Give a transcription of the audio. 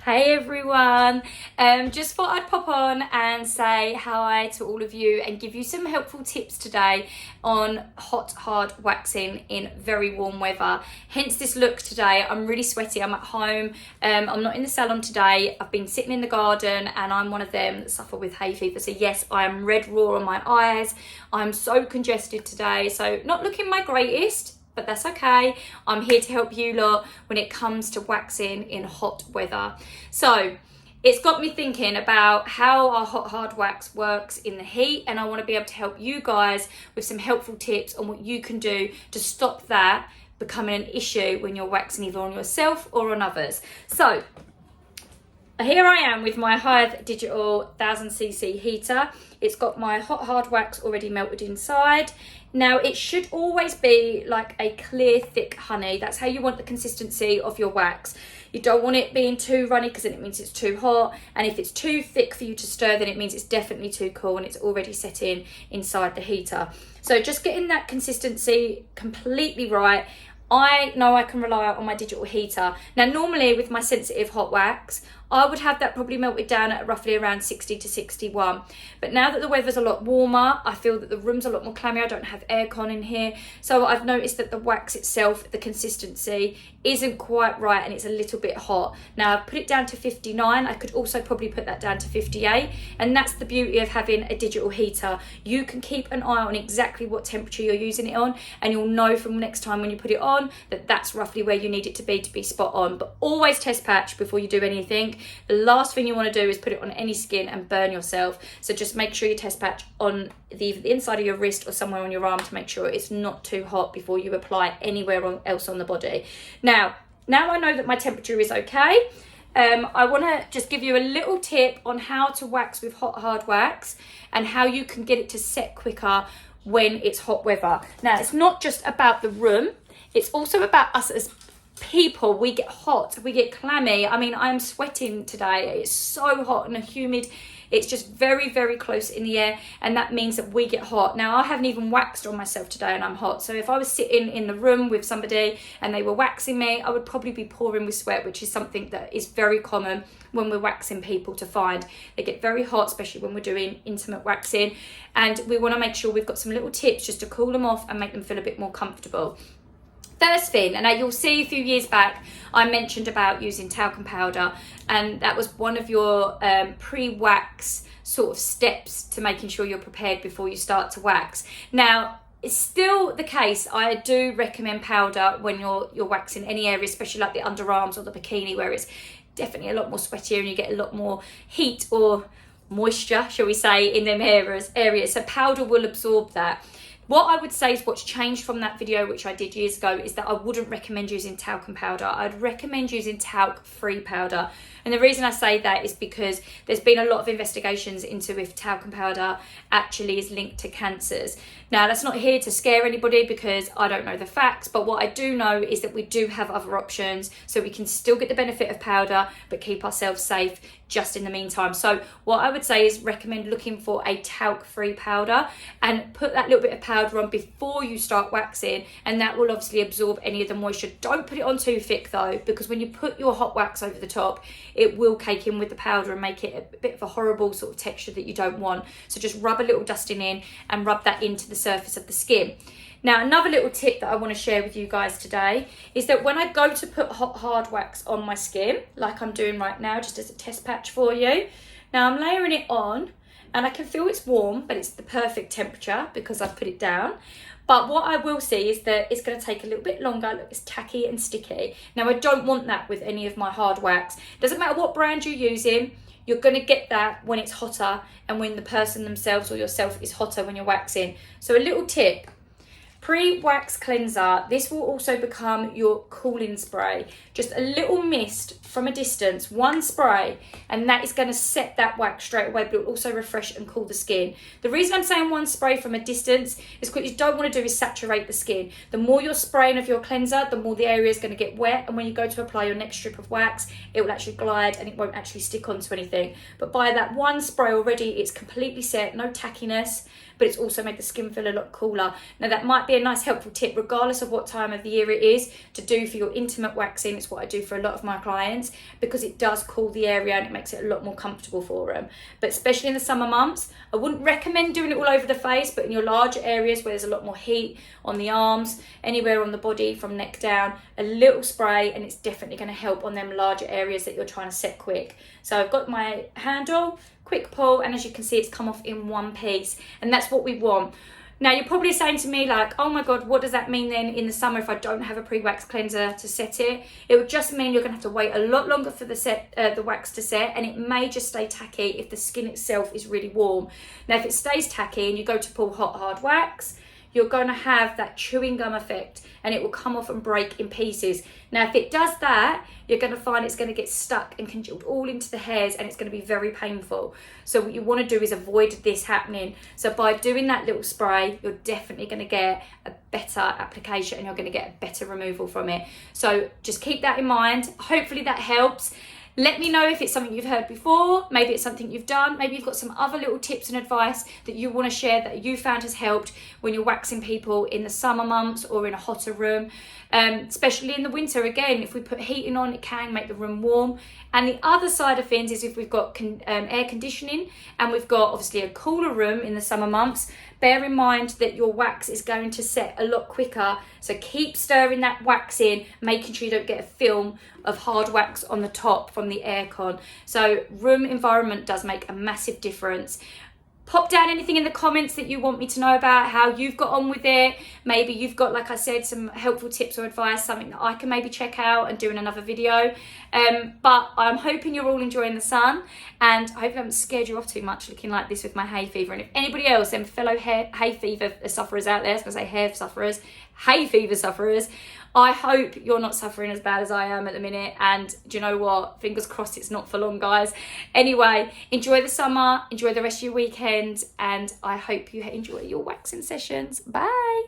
Hey everyone, just thought I'd pop on and say hi to all of you and give you some helpful tips today on hot hard waxing in very warm weather. Hence this look today. I'm really sweaty, I'm at home, I'm not in the salon today. I've been sitting in the garden and I'm one of them that suffer with hay fever. So yes, I am red raw on my eyes. I'm so congested today, so not looking my greatest, but that's okay. I'm here to help you lot when it comes to waxing in hot weather. So it's got me thinking about how our hot hard wax works in the heat, and I want to be able to help you guys with some helpful tips on what you can do to stop that becoming an issue when you're waxing either on yourself or on others. So here I am with my Hive Digital 1000cc heater. It's got my hot hard wax already melted inside. Now it should always be like a clear thick honey. That's how you want the consistency of your wax. You don't want it being too runny because then it means it's too hot, and if it's too thick for you to stir then it means it's definitely too cool and it's already set in inside the heater. So just getting that consistency completely right. I know I can rely on my digital heater. Now normally with my sensitive hot wax, I would have that probably melted down at roughly around 60 to 61. But now that the weather's a lot warmer, I feel that the room's a lot more clammy. I don't have aircon in here. So I've noticed that the wax itself, the consistency isn't quite right and it's a little bit hot. Now I've put it down to 59. I could also probably put that down to 58. And that's the beauty of having a digital heater. You can keep an eye on exactly what temperature you're using it on, and you'll know from next time when you put it on that that's roughly where you need it to be spot on. But always test patch before you do anything. The last thing you want to do is put it on any skin and burn yourself. So just make sure you test patch on the inside of your wrist or somewhere on your arm to make sure it's not too hot before you apply anywhere else on the body. Now I know that my temperature is okay. I want to just give you a little tip on how to wax with hot hard wax and how you can get it to set quicker when it's hot weather. Now it's not just about the room, it's also about us as people. We get hot, we get clammy. I mean, I'm sweating today. It's so hot and humid. It's just very, very close in the air, and that means that we get hot. Now, I haven't even waxed on myself today and I'm hot. So if I was sitting in the room with somebody and they were waxing me, I would probably be pouring with sweat, which is something that is very common when we're waxing people to find. They get very hot, especially when we're doing intimate waxing, and we want to make sure we've got some little tips just to cool them off and make them feel a bit more comfortable. First thing, and you'll see a few years back I mentioned about using talcum powder, and that was one of your pre-wax sort of steps to making sure you're prepared before you start to wax. Now it's still the case, I do recommend powder when you're waxing any area, especially like the underarms or the bikini, where it's definitely a lot more sweatier and you get a lot more heat or moisture, shall we say, in them areas. So powder will absorb that. What I would say is what's changed from that video, which I did years ago, is that I wouldn't recommend using talcum powder. I'd recommend using talc-free powder. And the reason I say that is because there's been a lot of investigations into if talcum powder actually is linked to cancers. Now, that's not here to scare anybody because I don't know the facts, but what I do know is that we do have other options, so we can still get the benefit of powder, but keep ourselves safe just in the meantime. So what I would say is recommend looking for a talc-free powder and put that little bit of powder on before you start waxing, and that will obviously absorb any of the moisture. Don't put it on too thick though, because when you put your hot wax over the top, it will cake in with the powder and make it a bit of a horrible sort of texture that you don't want. So just rub a little dusting in and rub that into the surface of the skin. Now, another little tip that I want to share with you guys today is that when I go to put hot hard wax on my skin, like I'm doing right now, just as a test patch for you. Now I'm layering it on and I can feel it's warm, but it's the perfect temperature because I've put it down. But what I will see is that it's going to take a little bit longer. Look, it's tacky and sticky. Now I don't want that with any of my hard wax. Doesn't matter what brand you're using, you're going to get that when it's hotter and when the person themselves or yourself is hotter when you're waxing. So a little tip. Pre-wax cleanser, this will also become your cooling spray. Just a little mist from a distance, one spray, and that is going to set that wax straight away, but it will also refresh and cool the skin. The reason I'm saying one spray from a distance is what you don't want to do is saturate the skin. The more you're spraying of your cleanser, the more the area is going to get wet, and when you go to apply your next strip of wax, it will actually glide and it won't actually stick onto anything. But by that one spray already, it's completely set, no tackiness, but it's also made the skin feel a lot cooler. Now that might be a nice helpful tip regardless of what time of the year it is to do for your intimate waxing. It's what I do for a lot of my clients because it does cool the area and it makes it a lot more comfortable for them. But especially in the summer months, I wouldn't recommend doing it all over the face, but in your larger areas where there's a lot more heat, on the arms, anywhere on the body from neck down, a little spray, and it's definitely going to help on them larger areas that you're trying to set quick. So I've got my handle, quick pull, and as you can see it's come off in one piece, and that's what we want. Now you're probably saying to me like, oh my god, what does that mean then in the summer if I don't have a pre-wax cleanser to set it? It would just mean you're going to have to wait a lot longer for the wax to set, and it may just stay tacky if the skin itself is really warm. Now if it stays tacky and you go to pull hot hard wax, you're going to have that chewing gum effect and it will come off and break in pieces. Now if it does that, you're going to find it's going to get stuck and congealed all into the hairs, and it's going to be very painful. So what you want to do is avoid this happening. So by doing that little spray, you're definitely going to get a better application and you're going to get a better removal from it. So just keep that in mind. Hopefully that helps. Let me know if it's something you've heard before, maybe it's something you've done, maybe you've got some other little tips and advice that you want to share that you found has helped when you're waxing people in the summer months or in a hotter room, especially in the winter. Again, if we put heating on, it can make the room warm. And the other side of things is if we've got air conditioning and we've got obviously a cooler room in the summer months, bear in mind that your wax is going to set a lot quicker. So keep stirring that wax in, making sure you don't get a film of hard wax on the top from the aircon. So room environment does make a massive difference. Pop down anything in the comments that you want me to know about, how you've got on with it. Maybe you've got, like I said, some helpful tips or advice, something that I can maybe check out and do in another video. But I'm hoping you're all enjoying the sun, and I hope I haven't scared you off too much looking like this with my hay fever. And if anybody else, them fellow hay fever sufferers out there, I was going to say hair sufferers, hay fever sufferers, I hope you're not suffering as bad as I am at the minute. And do you know what? Fingers crossed it's not for long, guys. Anyway, enjoy the summer, enjoy the rest of your weekend, and I hope you enjoy your waxing sessions. Bye.